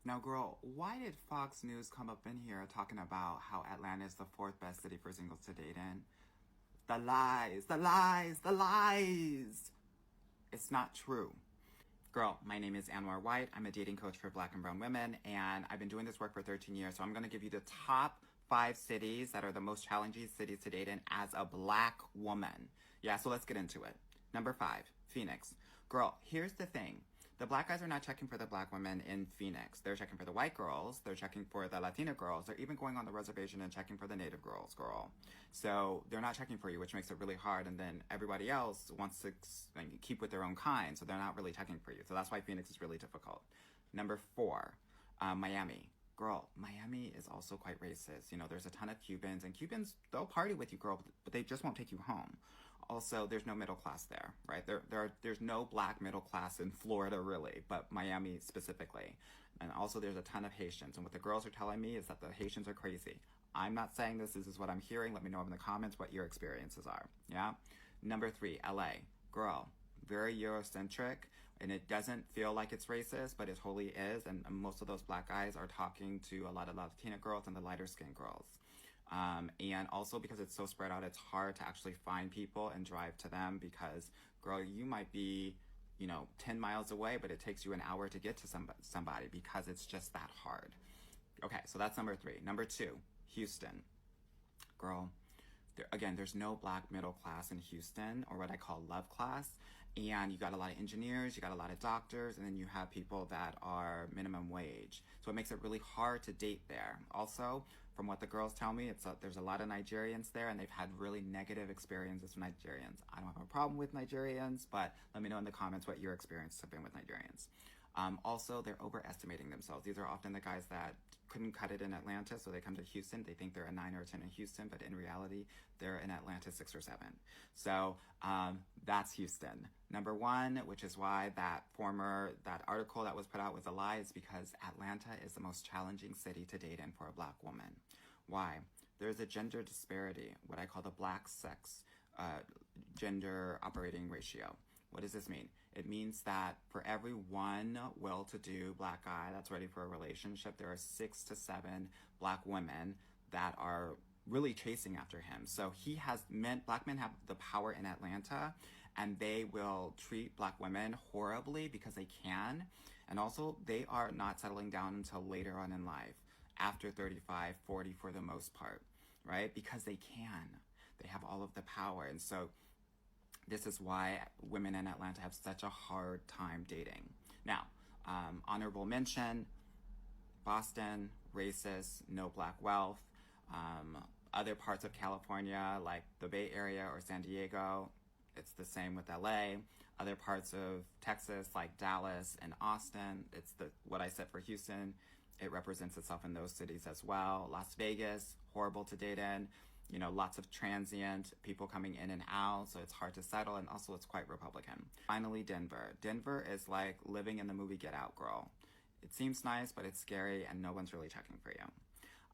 Now, girl, why did Fox News come up in here talking about how Atlanta is the fourth best city for singles to date in? The lies, the lies, the lies! It's not true. Girl, my name is Anwar White. I'm a dating coach for Black and brown women, and I've been doing this work for 13 years. So I'm going to give you the top 5 cities that are the most challenging cities to date in as a Black woman. Yeah, so let's get into it. Number 5, Phoenix. Girl, here's the thing. The Black guys are not checking for the Black women in Phoenix. They're checking for the white girls. They're checking for the Latina girls. They're even going on the reservation and checking for the Native girls, girl. So they're not checking for you, which makes it really hard. And then everybody else wants to keep with their own kind. So they're not really checking for you. So that's why Phoenix is really difficult. Number 4, Miami. Girl, Miami is also quite racist. You know, there's a ton of Cubans, and Cubans, they'll party with you, girl, but they just won't take you home. Also, there's no middle class there, right? There's no Black middle class in Florida, really, but Miami specifically. And also, there's a ton of Haitians. And what the girls are telling me is that the Haitians are crazy. I'm not saying this is what I'm hearing. Let me know in the comments what your experiences are, yeah? Number 3, LA. Girl, very Eurocentric, and it doesn't feel like it's racist, but it totally is. And most of those Black guys are talking to a lot of Latina girls and the lighter skinned girls. And also because it's so spread out, it's hard to actually find people and drive to them because, girl, you might be, 10 miles away, but it takes you an hour to get to somebody because it's just that hard. Okay, so that's number 3. Number 2, Houston. Girl, there's no Black middle class in Houston, or what I call love class. And you got a lot of engineers, you got a lot of doctors, and then you have people that are minimum wage. So it makes it really hard to date there. Also, from what the girls tell me, there's a lot of Nigerians there, and they've had really negative experiences with Nigerians. I don't have a problem with Nigerians, but let me know in the comments what your experiences have been with Nigerians. Also, they're overestimating themselves. These are often the guys that couldn't cut it in Atlanta, so they come to Houston. They think they're a 9 or a 10 in Houston, but in reality, they're in Atlanta 6 or 7. So that's Houston. Number 1, which is why that article that was put out was a lie, is because Atlanta is the most challenging city to date in for a Black woman. Why? There's a gender disparity, what I call the Black sex gender operating ratio. What does this mean? It means that for every one well-to-do Black guy that's ready for a relationship, there are 6 to 7 Black women that are really chasing after him. So Black men have the power in Atlanta, and they will treat Black women horribly because they can. And also, they are not settling down until later on in life, after 35, 40 for the most part, right? Because they can. They have all of the power. And so this is why women in Atlanta have such a hard time dating. Now, honorable mention, Boston, racist, no Black wealth. Other parts of California, like the Bay Area or San Diego, it's the same with LA. Other parts of Texas, like Dallas and Austin, it's what I said for Houston. It represents itself in those cities as well. Las Vegas, horrible to date in. Lots of transient people coming in and out, so it's hard to settle, and also it's quite Republican. Finally, Denver. Denver is like living in the movie Get Out, girl. It seems nice, but it's scary, and no one's really checking for you.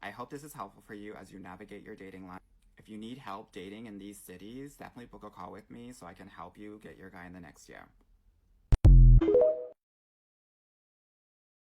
I hope this is helpful for you as you navigate your dating life. If you need help dating in these cities, definitely book a call with me so I can help you get your guy in the next year.